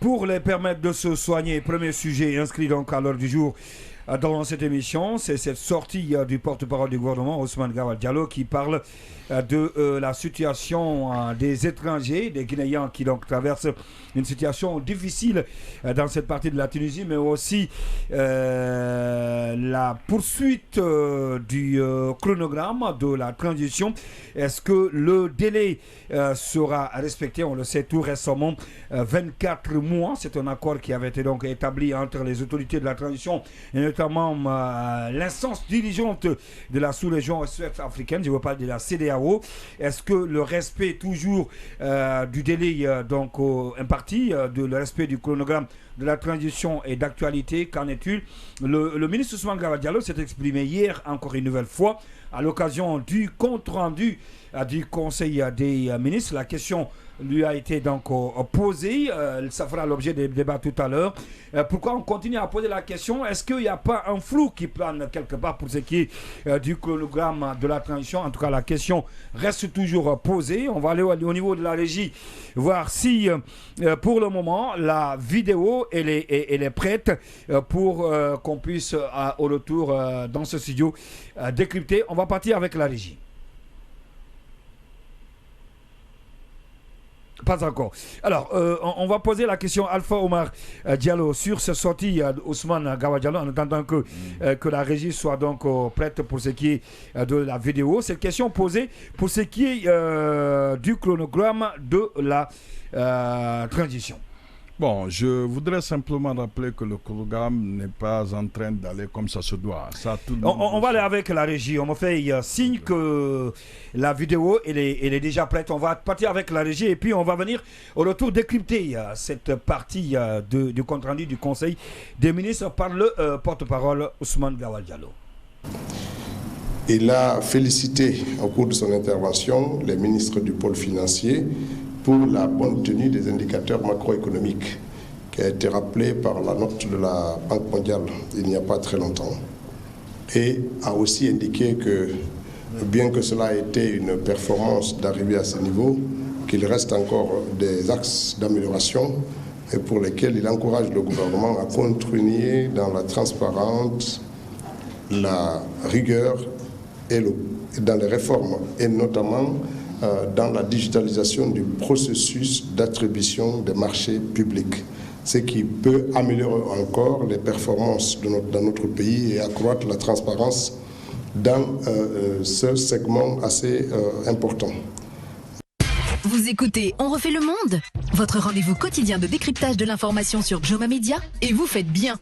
pour les permettre de se soigner. Premier sujet inscrit donc à l'ordre du jour dans cette émission, c'est cette sortie du porte-parole du gouvernement, Ousmane Gawal Diallo, qui parle de la situation des étrangers, des Guinéens qui donc traversent une situation difficile dans cette partie de la Tunisie, mais aussi la poursuite du chronogramme de la transition. Est-ce que le délai sera respecté? On le sait tout récemment, 24 mois, c'est un accord qui avait été donc établi entre les autorités de la transition et notamment l'instance dirigeante de la sous-région ouest-africaine, je veux parler de la CEDEAO. Est-ce que le respect toujours du délai donc imparti, le respect du chronogramme de la transition est d'actualité? Qu'en est-il? Le ministre Ousmane Gawal Diallo s'est exprimé hier encore une nouvelle fois à l'occasion du compte-rendu du Conseil des ministres. La question lui a été donc posée, ça fera l'objet des débats tout à l'heure. Pourquoi on continue à poser la question? Est-ce qu'il n'y a pas un flou qui plane quelque part pour ce qui est du chronogramme de la transition? En tout cas, la question reste toujours posée. On va aller au niveau de la régie, voir si pour le moment la vidéo elle est prête pour qu'on puisse au retour dans ce studio décrypter. On va partir avec la régie. Pas encore. Alors, on va poser la question Alpha Omar Diallo sur cette sortie d'Ousmane Gawal Diallo en attendant que la régie soit donc prête pour ce qui est de la vidéo. Cette question posée pour ce qui est du chronogramme de la transition. Bon, je voudrais simplement rappeler que le chronogramme n'est pas en train d'aller comme ça se doit. Ça, on va aller avec la régie. On me fait signe que la vidéo elle est déjà prête. On va partir avec la régie et puis on va venir au retour décrypter cette partie du compte-rendu du Conseil des ministres par le porte-parole Ousmane Gawal Diallo. Il a félicité au cours de son intervention les ministres du pôle financier pour la bonne tenue des indicateurs macroéconomiques qui a été rappelée par la note de la Banque mondiale il n'y a pas très longtemps, et a aussi indiqué que bien que cela ait été une performance d'arriver à ce niveau, qu'il reste encore des axes d'amélioration et pour lesquels il encourage le gouvernement à continuer dans la transparence, la rigueur et dans les réformes, et notamment dans la digitalisation du processus d'attribution des marchés publics, ce qui peut améliorer encore les performances dans notre pays et accroître la transparence dans ce segment assez important. Vous écoutez On refait le monde, votre rendez-vous quotidien de décryptage de l'information sur Joma Media, et vous faites bien.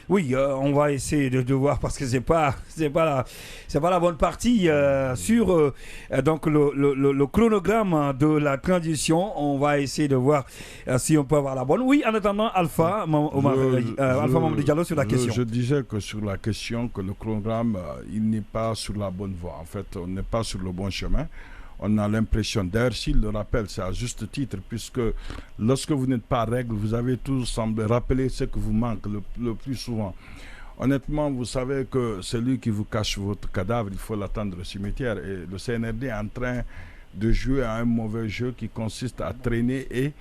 Oui, on va essayer de voir parce que c'est pas la bonne partie sur donc le chronogramme de la transition. On va essayer de voir si on peut avoir la bonne. Oui, en attendant, Alpha Mamadou Diallo sur la question. Je disais que sur la question que le chronogramme il n'est pas sur la bonne voie. En fait, on n'est pas sur le bon chemin. On a l'impression, d'ailleurs s'il le rappelle, c'est à juste titre, puisque lorsque vous n'êtes pas à règle, vous avez tout semblé rappeler ce que vous manque le plus souvent. Honnêtement, vous savez que celui qui vous cache votre cadavre, il faut l'attendre au cimetière. Et le CNRD est en train de jouer à un mauvais jeu qui consiste à traîner et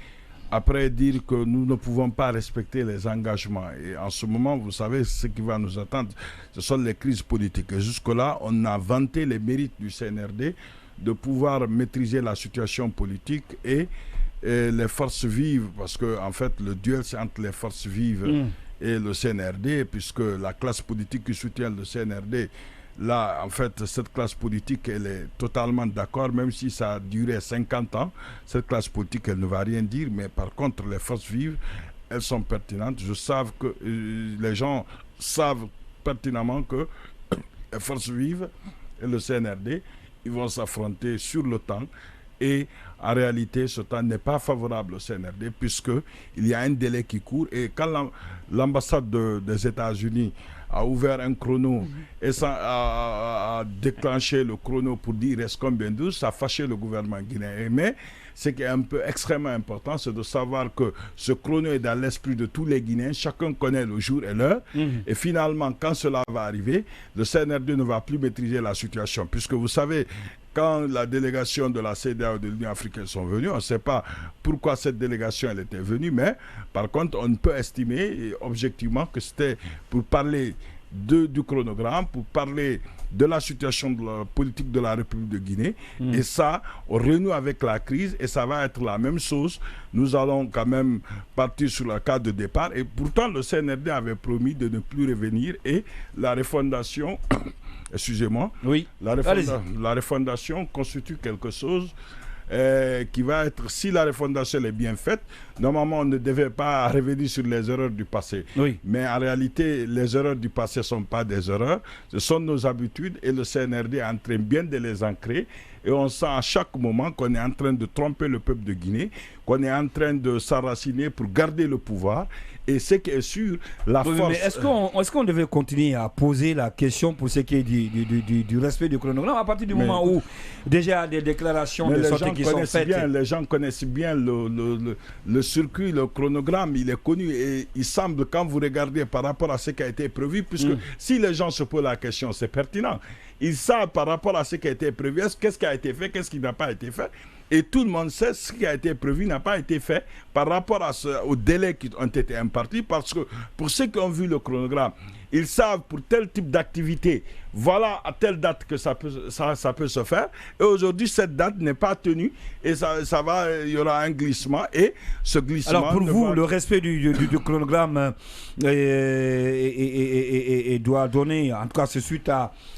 après dire que nous ne pouvons pas respecter les engagements. Et en ce moment, vous savez, ce qui va nous attendre, ce sont les crises politiques. Et jusque-là, on a vanté les mérites du CNRD de pouvoir maîtriser la situation politique et les forces vives, parce que en fait le duel c'est entre les forces vives et le CNRD, puisque la classe politique qui soutient le CNRD, là en fait cette classe politique elle est totalement d'accord, même si ça a duré 50 ans, cette classe politique elle ne va rien dire, mais par contre les forces vives elles sont pertinentes. Je sais que les gens savent pertinemment que les forces vives et le CNRD ils vont s'affronter sur le temps et en réalité ce temps n'est pas favorable au CNRD puisqu'il y a un délai qui court et quand l'ambassade des États-Unis a ouvert un chrono et ça a déclenché le chrono pour dire il reste combien d'heures, ça a fâché le gouvernement guinéen. Mais ce qui est un peu extrêmement important, c'est de savoir que ce chrono est dans l'esprit de tous les Guinéens, chacun connaît le jour et l'heure, et finalement quand cela va arriver, le CNRD ne va plus maîtriser la situation, puisque vous savez, quand la délégation de la CEDEAO de l'Union africaine sont venus, on ne sait pas pourquoi cette délégation elle était venue, mais par contre, on peut estimer objectivement que c'était pour parler du chronogramme, pour parler de la situation de la politique de la République de Guinée. Et ça, on renoue avec la crise et ça va être la même chose. Nous allons quand même partir sur le cas de départ. Et pourtant, le CNRD avait promis de ne plus revenir et la refondation, excusez-moi, oui. La refondation constitue quelque chose qui va être, si la refondation est bien faite, normalement on ne devait pas revenir sur les erreurs du passé. Oui. Mais en réalité, les erreurs du passé ne sont pas des erreurs, ce sont nos habitudes et le CNRD est en train bien de les ancrer. Et on sent à chaque moment qu'on est en train de tromper le peuple de Guinée, qu'on est en train de s'enraciner pour garder le pouvoir. Et ce qui est sûr, la force... Mais est-ce qu'on devait continuer à poser la question pour ce qui est du respect du chronogramme à partir du moment où déjà des déclarations de sortie qui sont faites... Les gens connaissent bien le circuit, le chronogramme, il est connu. Et il semble, quand vous regardez par rapport à ce qui a été prévu, puisque si les gens se posent la question, c'est pertinent. Ils savent par rapport à ce qui a été prévu, qu'est-ce qui a été fait, qu'est-ce qui n'a pas été fait. Et tout le monde sait ce qui a été prévu n'a pas été fait par rapport aux délais qui ont été impartis. Parce que pour ceux qui ont vu le chronogramme, ils savent pour tel type d'activité, voilà à telle date que ça peut se faire. Et aujourd'hui, cette date n'est pas tenue et il y aura un glissement. Et ce glissement... Alors pour vous, le respect du chronogramme doit donner, en tout cas c'est suite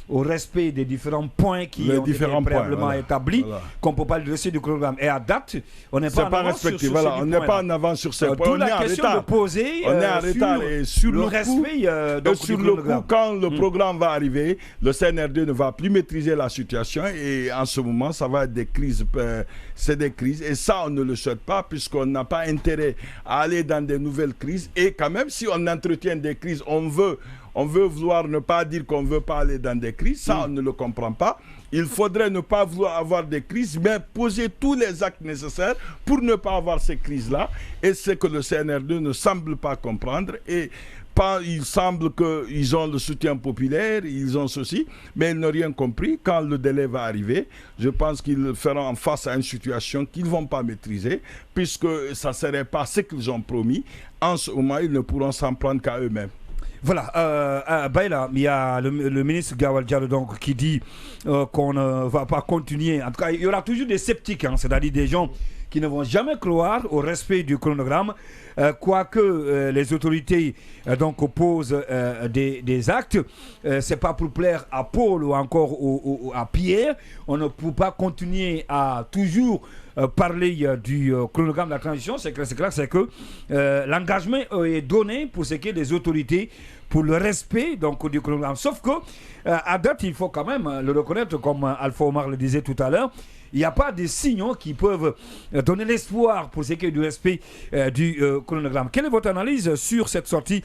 au respect des différents points qui ont été préalablement établis, qu'on ne peut pas le respect du chronogramme. Et à date, on n'est pas en avance sur ces on n'est pas en avance sur ces points. On est en retard. On est en retard et sur le respect sur le coup, quand le programme va arriver, le CNRD ne va plus maîtriser la situation et en ce moment, ça va être des crises. C'est des crises et ça, on ne le souhaite pas puisqu'on n'a pas intérêt à aller dans des nouvelles crises. Et quand même, si on entretient des crises, on veut vouloir ne pas dire qu'on ne veut pas aller dans des crises. Ça, on ne le comprend pas. Il faudrait ne pas vouloir avoir des crises, mais poser tous les actes nécessaires pour ne pas avoir ces crises-là. Et c'est que le CNRD ne semble pas comprendre. Et il semble qu'ils ont le soutien populaire, ils ont ceci, mais ils n'ont rien compris. Quand le délai va arriver, je pense qu'ils feront face à une situation qu'ils ne vont pas maîtriser, puisque ça ne serait pas ce qu'ils ont promis. En ce moment, ils ne pourront s'en prendre qu'à eux-mêmes. Voilà, Baïla, il y a le ministre Gawal Diallo donc, qui dit qu'on ne va pas continuer. En tout cas, il y aura toujours des sceptiques, c'est-à-dire des gens qui ne vont jamais croire au respect du chronogramme, quoique les autorités donc posent des actes. C'est pas pour plaire à Paul ou encore à Pierre. On ne peut pas continuer à toujours parler du chronogramme de la transition. C'est clair, c'est que l'engagement est donné pour ce qui est des autorités pour le respect donc, du chronogramme. Sauf que à date, il faut quand même le reconnaître, comme Alpha Omar le disait tout à l'heure, il n'y a pas de signaux qui peuvent donner l'espoir pour ce qui est du respect du chronogramme. Quelle est votre analyse sur cette sortie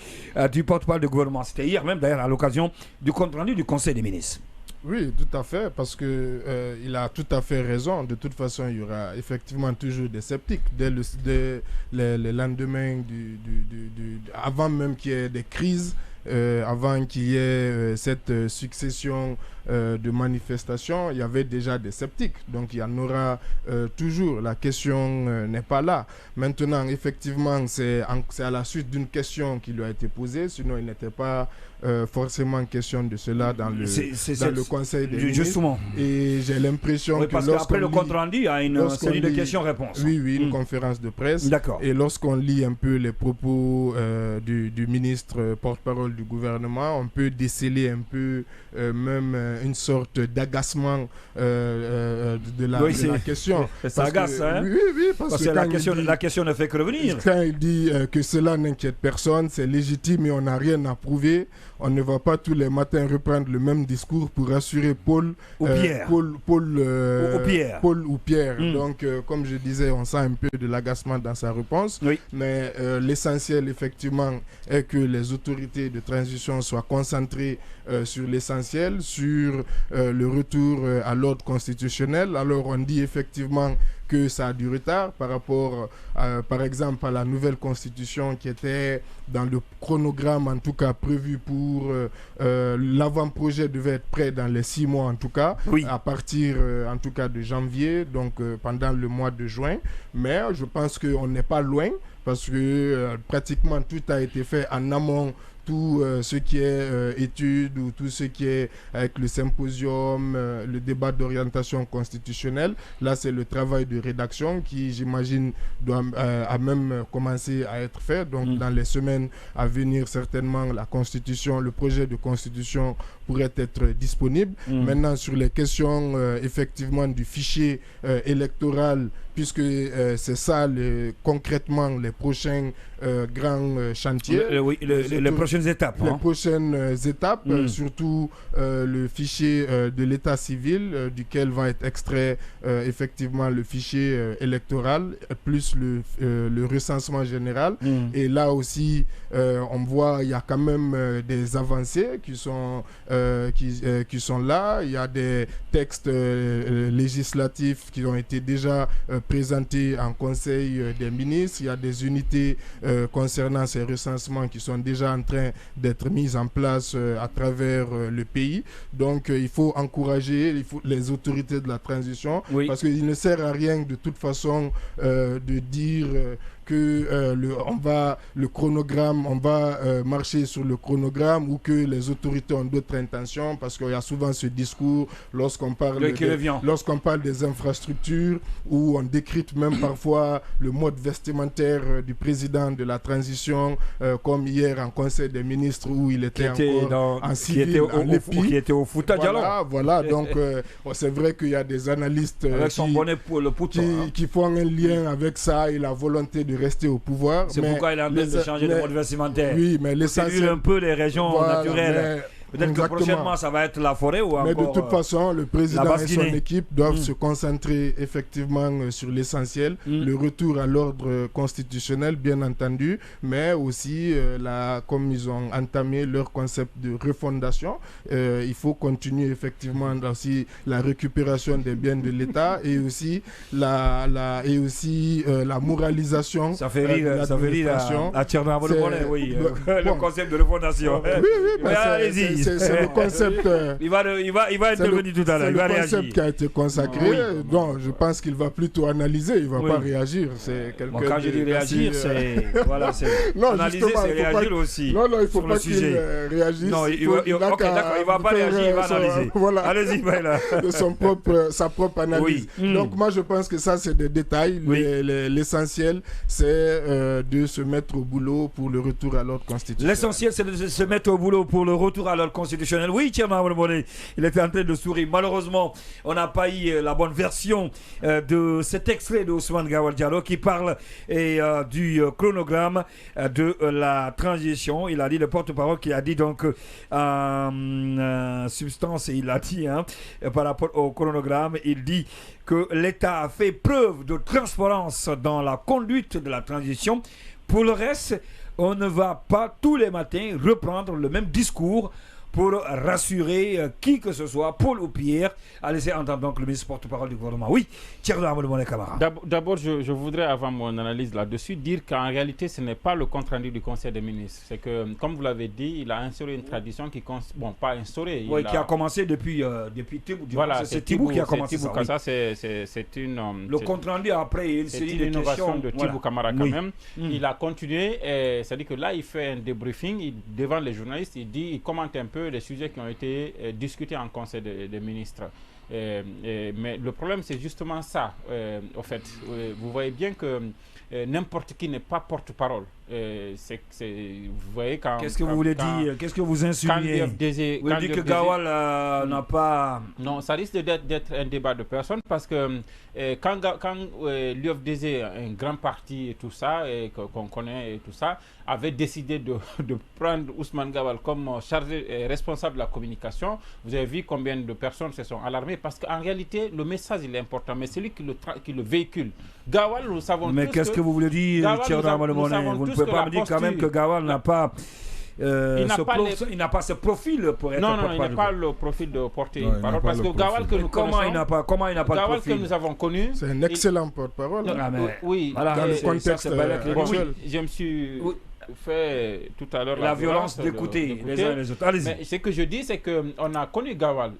du porte-parole du gouvernement? C'était hier même d'ailleurs à l'occasion du compte-rendu du Conseil des ministres. Oui, tout à fait, parce que il a tout à fait raison. De toute façon, il y aura effectivement toujours des sceptiques dès le lendemain, avant même qu'il y ait des crises, avant qu'il y ait cette succession de manifestations, il y avait déjà des sceptiques. Donc il y en aura toujours. La question n'est pas là. Maintenant, effectivement, c'est à la suite d'une question qui lui a été posée, sinon il n'était pas forcément question de cela dans le Conseil des ministres. Justement. Et j'ai l'impression que parce qu'après le compte rendu, il y a une série de questions-réponses. Oui, une conférence de presse. D'accord. Et lorsqu'on lit un peu les propos du ministre porte-parole du gouvernement, on peut déceler un peu même une sorte d'agacement de la question. Ça agace, hein? Oui, parce que la question ne fait que revenir. Quand il dit que cela n'inquiète personne, c'est légitime et on n'a rien à prouver, on ne va pas tous les matins reprendre le même discours pour rassurer Paul ou Pierre. Paul ou Pierre. Donc, comme je disais, on sent un peu de l'agacement dans sa réponse. Oui. Mais l'essentiel, effectivement, est que les autorités de transition soient concentrées sur l'essentiel, sur le retour à l'ordre constitutionnel. Alors, on dit effectivement que ça a du retard par rapport, par exemple, à la nouvelle constitution qui était dans le chronogramme, en tout cas prévu pour l'avant-projet devait être prêt dans les 6 mois en tout cas, à partir en tout cas de janvier, donc pendant le mois de juin. Mais je pense qu'on n'est pas loin parce que pratiquement tout a été fait en amont. Tout ce qui est études ou tout ce qui est avec le symposium, le débat d'orientation constitutionnelle. Là, c'est le travail de rédaction qui, j'imagine, a même commencé à être fait. Donc, dans les semaines à venir, certainement, le projet de constitution pourrait être disponible. Maintenant, sur les questions, effectivement, du fichier électoral, puisque c'est ça, concrètement, les prochains grands chantiers. Les prochaines étapes. Les prochaines étapes, surtout le fichier de l'état civil, duquel va être extrait effectivement le fichier électoral, plus le recensement général. Et là aussi, on voit il y a quand même des avancées qui sont là. Il y a des textes législatifs qui ont été déjà présentés en Conseil des ministres. Il y a des unités concernant ces recensements qui sont déjà en train d'être mises en place à travers le pays. Donc, il faut encourager les autorités de la transition parce qu'il ne sert à rien de toute façon de dire que le chronogramme, on va marcher sur le chronogramme ou que les autorités ont d'autres intentions, parce qu'il y a souvent ce discours lorsqu'on parle des infrastructures, où on décrypte même parfois le mode vestimentaire du président de la transition, comme hier en Conseil des ministres où il était encore en civil, qui était au Fouta Diallo. Voilà, donc c'est vrai qu'il y a des analystes avec son bonnet pour le qui font un lien avec ça et la volonté de rester au pouvoir. C'est pourquoi il est en train de changer de mode vestimentaire. Oui, mais l'essentiel, un peu les régions naturelles. Peut-être que prochainement, ça va être la forêt ou encore... Mais de toute façon, le président et son équipe doivent se concentrer effectivement sur l'essentiel, le retour à l'ordre constitutionnel, bien entendu, mais aussi, comme ils ont entamé leur concept de refondation, il faut continuer effectivement aussi la récupération des biens de l'État et aussi la moralisation. Ça fait rire à Tcherna, le concept de refondation. Oui, allez-y. C'est le concept. Il va intervenir tout à l'heure. Il va réagir. C'est le concept qui a été consacré. Donc, je pense qu'il va plutôt analyser. Il ne va pas réagir. C'est quand je dis réagir, c'est analyser, c'est réagir aussi. Non, il ne faut pas qu'il réagisse. Non, ok, d'accord. Il ne va pas réagir. Il va analyser. Allez-y, sa propre analyse. Donc, moi, je pense que ça, c'est des détails. L'essentiel, c'est de se mettre au boulot pour le retour à l'ordre constitutionnel. L'essentiel, c'est de se mettre au boulot pour le retour à l'ordre constitutionnel. Oui, Thierno Amadou, il était en train de sourire. Malheureusement, on n'a pas eu la bonne version de cet extrait de Ousmane Gawal Diallo qui parle du chronogramme de la transition. Il a dit, le porte-parole qui a dit donc substance, il a dit par rapport au chronogramme, il dit que l'État a fait preuve de transparence dans la conduite de la transition. Pour le reste, on ne va pas tous les matins reprendre le même discours pour rassurer qui que ce soit, Paul ou Pierre, à laisser entendre donc le ministre porte-parole du gouvernement. Oui, Thierry Amadou Camara. D'abord, je voudrais, avant mon analyse là-dessus, dire qu'en réalité, ce n'est pas le compte-rendu du Conseil des ministres. C'est que, comme vous l'avez dit, il a instauré une tradition qui... Bon, pas instauré. Qui a commencé depuis Tibou. Voilà, c'est Tibou qui a commencé ça. C'est une... Le compte-rendu après une série de innovation de Tibou Camara quand même. Il a continué, c'est-à-dire que là, il fait un débriefing devant les journalistes, il commente un peu les sujets qui ont été discutés en Conseil des ministres. Mais le problème, c'est justement ça. Au fait, vous voyez bien que n'importe qui n'est pas porte-parole. Vous voyez quand... Qu'est-ce que vous voulez dire? Qu'est-ce que vous insinuez? Vous dites que Gawal n'a pas... Non, ça risque d'être un débat de personnes parce que quand l'UFDG, un grand parti et tout ça, qu'on connaît et tout ça, avait décidé de prendre Ousmane Gawal comme responsable de la communication, vous avez vu combien de personnes se sont alarmées parce qu'en réalité, le message il est important, mais c'est lui qui le véhicule. Gawal, nous savons mais qu'est-ce que vous voulez dire, Thierry Amadou? Vous ne pouvez pas me dire quand même que Gawal n'a pas... il n'a pas ce profil pour être Non, il n'a pas le profil de porter une parole. Parce que Gawal que nous comment il n'a pas le profil que nous avons connu... C'est un excellent porte-parole. Oui, dans le contexte actuel. Je me suis... fait tout à l'heure la violence d'écouter les uns et les autres. Allez-y. Mais ce que je dis, c'est qu'on a connu Gawal.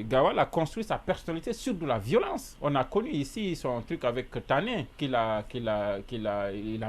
Gawal a construit sa personnalité sur de la violence. On a connu ici son truc avec Tané, il a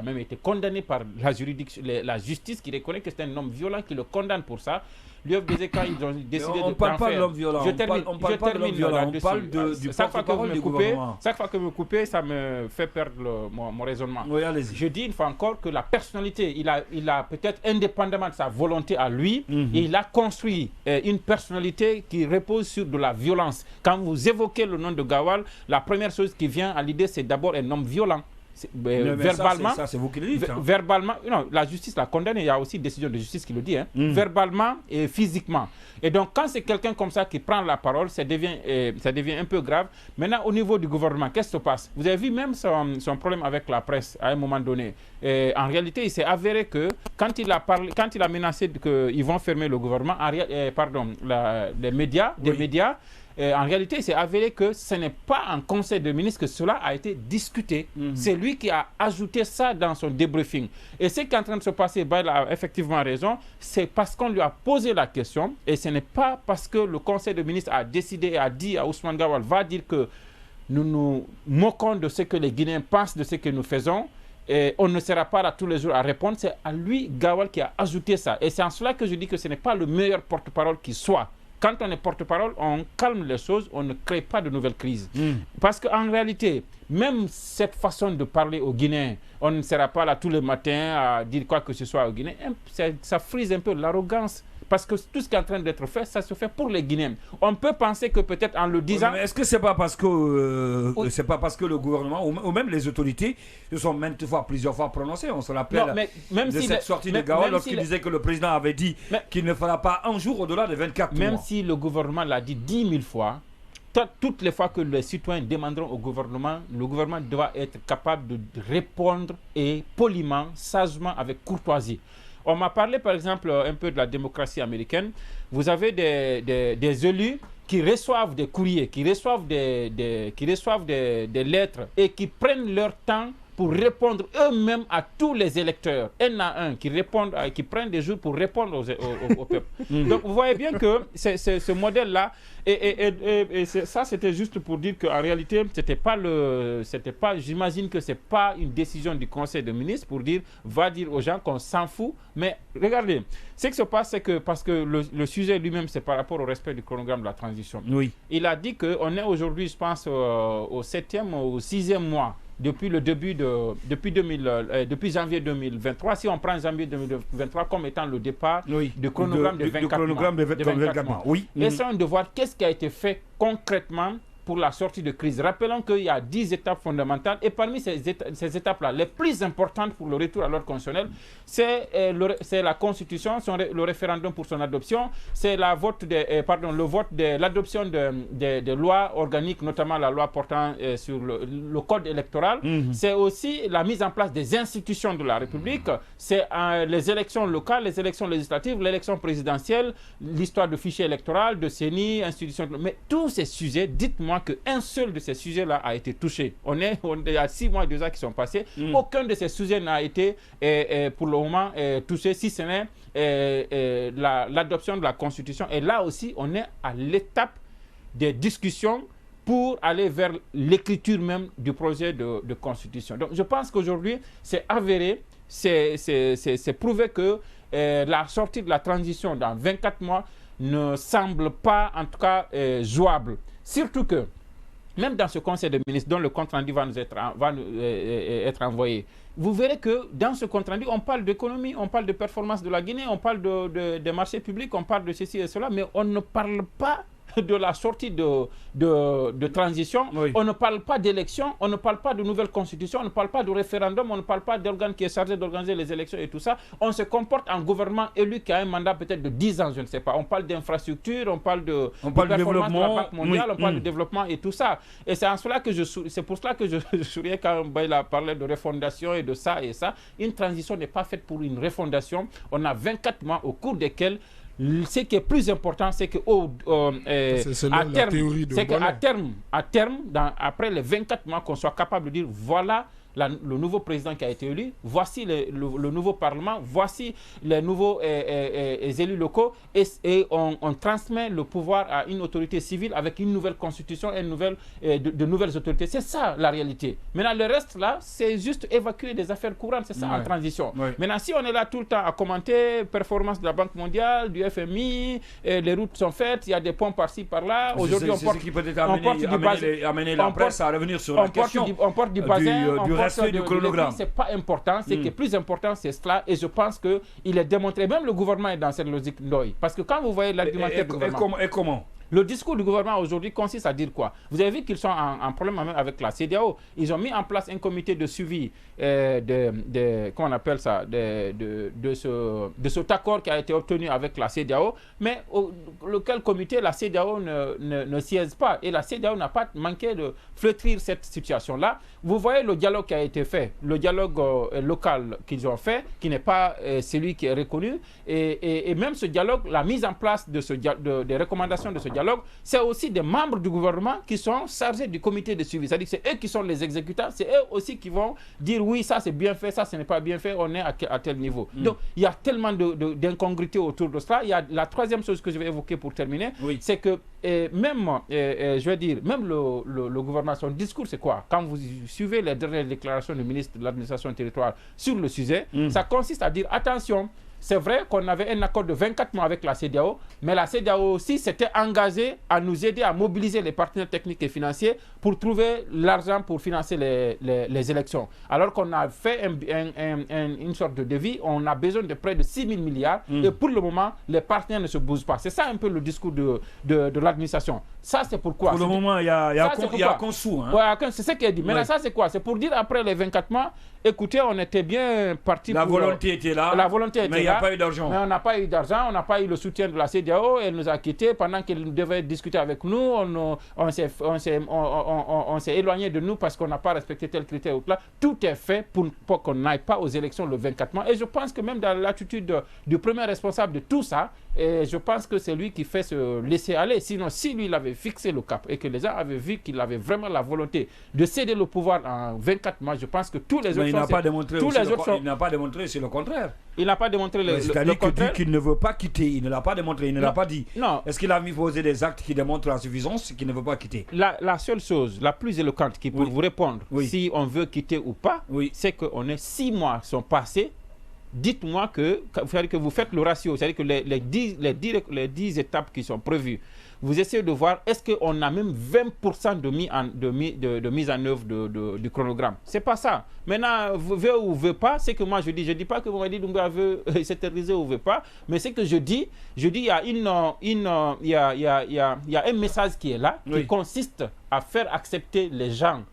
même été condamné par la justice qui reconnaît que c'est un homme violent, qui le condamne pour ça. L'UFDG, quand ils ont décidé de parle pas de l'homme violent. Je termine on parle pas de l'homme violent. On parle du porte-parole du gouvernement. Chaque fois que vous me coupez, ça me fait perdre mon raisonnement. Oui, allez-y. Je dis une fois encore que la personnalité, il a peut-être indépendamment de sa volonté à lui, il a construit une personnalité qui repose sur de la violence. Quand vous évoquez le nom de Gawal, la première chose qui vient à l'idée, c'est d'abord un homme violent. Verbalement, ça c'est vous qui le dites. Verbalement, non, la justice l'a condamné. Il y a aussi une décision de justice qui le dit. Verbalement et physiquement. Et donc, quand c'est quelqu'un comme ça qui prend la parole, ça devient un peu grave. Maintenant, au niveau du gouvernement, qu'est-ce qui se passe? Vous avez vu même son problème avec la presse à un moment donné. En réalité, il s'est avéré que quand il a menacé qu'ils vont fermer le gouvernement, les médias, en réalité, il s'est avéré que ce n'est pas en conseil de ministres que cela a été discuté. C'est lui qui a ajouté ça dans son débriefing. Et ce qui est en train de se passer, Bail a effectivement raison, c'est parce qu'on lui a posé la question, et ce n'est pas parce que le conseil de ministres a décidé et a dit à Ousmane Gawal, va dire que nous nous moquons de ce que les Guinéens pensent de ce que nous faisons, et on ne sera pas là tous les jours à répondre. C'est à lui, Gawal, qui a ajouté ça. Et c'est en cela que je dis que ce n'est pas le meilleur porte-parole qui soit. Quand on est porte-parole, on calme les choses, on ne crée pas de nouvelles crises. Parce qu'en réalité, même cette façon de parler aux Guinéens, on ne sera pas là tous les matins à dire quoi que ce soit aux Guinéens, ça frise un peu l'arrogance. Parce que tout ce qui est en train d'être fait, ça se fait pour les Guinéens. On peut penser que peut-être en le disant... Mais est-ce que c'est pas parce que c'est pas parce que le gouvernement ou même les autorités se sont plusieurs fois prononcées? On se rappelle cette sortie de Gawal lorsqu'il disait que le président avait dit qu'il ne fera pas un jour au-delà de 24 mois. Même si le gouvernement l'a dit 10 000 fois, toutes les fois que les citoyens demanderont au gouvernement, le gouvernement doit être capable de répondre et poliment, sagement, avec courtoisie. On m'a parlé par exemple un peu de la démocratie américaine. Vous avez des élus qui reçoivent des courriers, qui reçoivent des lettres et qui prennent leur temps pour répondre eux-mêmes à tous les électeurs. Un à un, qui prennent des jours pour répondre au peuple. Donc vous voyez bien que ce modèle-là, et ça c'était juste pour dire qu'en réalité, j'imagine que ce n'est pas une décision du Conseil des ministres pour dire, va dire aux gens qu'on s'en fout. Mais regardez, ce qui se passe, c'est que parce que le sujet lui-même, c'est par rapport au respect du chronogramme de la transition. Oui. Il a dit qu'on est aujourd'hui, je pense, au 7e ou au 6e mois. Depuis janvier 2023, si on prend janvier 2023 comme étant le départ du chronogramme de 24 mois. Oui. Essayons de voir qu'est-ce qui a été fait concrètement pour la sortie de crise. Rappelons qu'il y a 10 étapes fondamentales et parmi ces étapes-là, les plus importantes pour le retour à l'ordre constitutionnel, c'est la Constitution, le référendum pour son adoption, c'est le vote de l'adoption de lois organiques, notamment la loi portant sur le code électoral. C'est aussi la mise en place des institutions de la République, c'est les élections locales, les élections législatives, l'élection présidentielle, l'histoire du fichier électoral, de CENI, institutions. Mais tous ces sujets, dites-moi qu'un seul de ces sujets-là a été touché. On est à 6 mois et 2 ans qui sont passés. Aucun de ces sujets n'a été, pour le moment, touché, si ce n'est l'adoption de la Constitution. Et là aussi, on est à l'étape des discussions pour aller vers l'écriture même du projet de Constitution. Donc, je pense qu'aujourd'hui, c'est avéré, c'est prouvé que la sortie de la transition dans 24 mois ne semble pas, en tout cas, jouable. Surtout que, même dans ce conseil de ministres dont le compte-rendu va nous être envoyé, vous verrez que dans ce compte-rendu, on parle d'économie, on parle de performance de la Guinée, on parle des marchés publics, on parle de ceci et cela, mais on ne parle pas de la sortie de transition, on ne parle pas d'élection, on ne parle pas de nouvelle constitution, on ne parle pas de référendum, on ne parle pas d'organe qui est chargé d'organiser les élections et tout ça. On se comporte en gouvernement élu qui a un mandat peut-être de 10 ans, je ne sais pas. On parle d'infrastructure, on parle de performance de la Banque mondiale, on parle de développement et tout ça. Et c'est pour cela que je souriais quand Baïla parlait de refondation et de ça et ça. Une transition n'est pas faite pour une refondation. On a 24 mois au cours desquels ce qui est plus important, c'est que à terme, après les 24 mois, qu'on soit capable de dire voilà le nouveau président qui a été élu, voici le nouveau parlement, voici les nouveaux élus locaux, et on transmet le pouvoir à une autorité civile avec une nouvelle constitution et de nouvelles autorités. C'est ça la réalité. Maintenant, le reste là, c'est juste évacuer des affaires courantes, c'est ça en transition. Maintenant, si on est là tout le temps à commenter performance de la Banque mondiale, du FMI, les routes sont faites, il y a des ponts par-ci par-là. Aujourd'hui, on porte amener la presse à revenir sur la question. On porte du bazin, du chronogramme. C'est pas important, ce qui est plus important, c'est cela, et je pense qu'il est démontré, même le gouvernement est dans cette logique d'oeil, parce que quand vous voyez l'argumentaire du gouvernement... Et comment le discours du gouvernement aujourd'hui consiste à dire quoi? Vous avez vu qu'ils sont en problème même avec la CEDEAO. Ils ont mis en place un comité de suivi comment on appelle ça, de cet accord qui a été obtenu avec la CEDEAO, mais lequel comité la CEDEAO ne siège pas. Et la CEDEAO n'a pas manqué de flétrir cette situation-là. Vous voyez le dialogue qui a été fait, le dialogue local qu'ils ont fait, qui n'est pas celui qui est reconnu. Et même ce dialogue, la mise en place des recommandations de ce dialogue, c'est aussi des membres du gouvernement qui sont chargés du comité de suivi. C'est-à-dire que c'est eux qui sont les exécutants, c'est eux aussi qui vont dire oui, ça c'est bien fait, ça ce n'est pas bien fait, on est à tel niveau. Donc il y a tellement d'incongruités autour de cela. Il y a la troisième chose que je vais évoquer pour terminer, c'est que même le gouvernement, son discours c'est quoi? Quand vous suivez les dernières déclarations du ministre de l'administration territoriale sur le sujet, ça consiste à dire attention, c'est vrai qu'on avait un accord de 24 mois avec la CEDEAO, mais la CEDEAO aussi s'était engagée à nous aider à mobiliser les partenaires techniques et financiers pour trouver l'argent pour financer les élections. Alors qu'on a fait une sorte de devis, on a besoin de près de 6 000 milliards et pour le moment, les partenaires ne se bougent pas. C'est ça un peu le discours de l'administration. Ça, c'est pourquoi. Pour le moment, il y a qu'on sous. C'est ce qui est dit. Mais là, ça, c'est quoi? C'est pour dire après les 24 mois, écoutez, on était bien parti La volonté était là. La volonté était là. Mais il n'y a pas eu d'argent. Mais on n'a pas eu d'argent, on n'a pas eu le soutien de la CEDEAO. Elle nous a quittés pendant qu'elle devait discuter avec nous. On s'est éloigné de nous parce qu'on n'a pas respecté tel critère ou là. Tout est fait pour qu'on n'aille pas aux élections le 24 mois. Et je pense que même dans l'attitude du premier responsable de tout ça, et je pense que c'est lui qui fait se laisser aller. Sinon, si lui, il avait fixé le cap et que les gens avaient vu qu'il avait vraiment la volonté de céder le pouvoir en 24 mois, je pense que tous les autres... il n'a pas démontré, il n'a pas démontré, c'est le contraire. Il n'a pas démontré le c'est-à-dire qu'il ne veut pas quitter, il ne l'a pas démontré, il ne l'a pas dit. Non. Est-ce qu'il a mis poser des actes qui démontrent l'insuffisance qu'il ne veut pas quitter? La seule chose, la plus éloquente qui peut vous répondre, si on veut quitter ou pas, c'est qu'on est 6 mois sont passés. Dites-moi que vous faites le ratio, c'est-à-dire que les 10 étapes qui sont prévues, vous essayez de voir est-ce qu'on a même 20% de mise en œuvre du chronogramme. C'est pas ça. Maintenant, veut ou veut pas, c'est que moi je dis pas que vous m'avez dit Doumbouya veut s'éterniser ou veut pas, mais c'est que je dis il y a un message qui est là, qui consiste à faire accepter les gens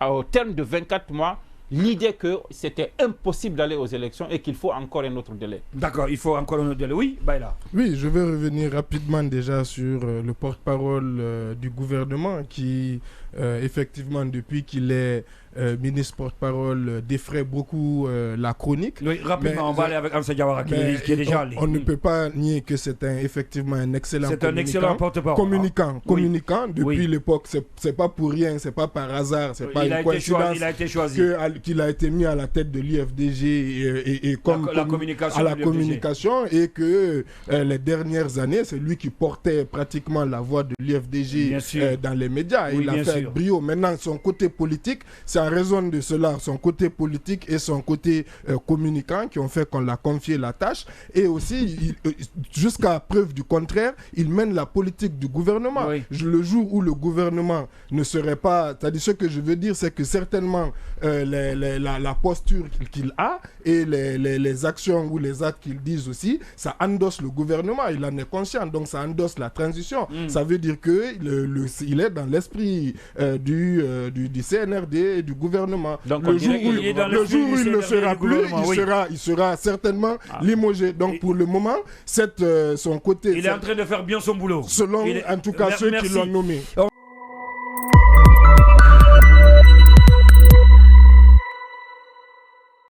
au terme de 24 mois l'idée que c'était impossible d'aller aux élections et qu'il faut encore un autre délai. D'accord, il faut encore un autre délai. Oui, Baïla. Oui, je vais revenir rapidement déjà sur le porte-parole du gouvernement qui, effectivement, depuis qu'il est ministre porte-parole, défraie beaucoup la chronique. Oui, rapidement, on va aller avec Amsa Diawara qui est déjà allé. On ne peut pas nier que c'est effectivement un excellent communicant. C'est un excellent porte-parole. Communicant depuis l'époque. C'est pas pour rien, c'est pas par hasard, c'est pas une coïncidence. Il a été choisi. Qu'il a été mis à la tête de l'IFDG et comme la communication et que les dernières années, c'est lui qui portait pratiquement la voix de l'IFDG dans les médias. Il a fait avec brio. Maintenant, son côté politique, c'est en raison de cela, son côté politique et son côté communicant qui ont fait qu'on l'a confié la tâche. Et aussi, jusqu'à preuve du contraire, il mène la politique du gouvernement. Oui. Le jour où le gouvernement ne serait pas... C'est-à-dire, ce que je veux dire, c'est que certainement la posture qu'il a et les actions ou les actes qu'il dit aussi, ça endosse le gouvernement. Il en est conscient. Donc, ça endosse la transition. Ça veut dire qu'il est dans l'esprit du CNRD et du gouvernement. Donc, le jour où il ne sera plus, il sera certainement limogé. Donc, pour le moment, son côté... Il est en train de faire bien son boulot. Selon, en tout cas, ceux qui l'ont nommé.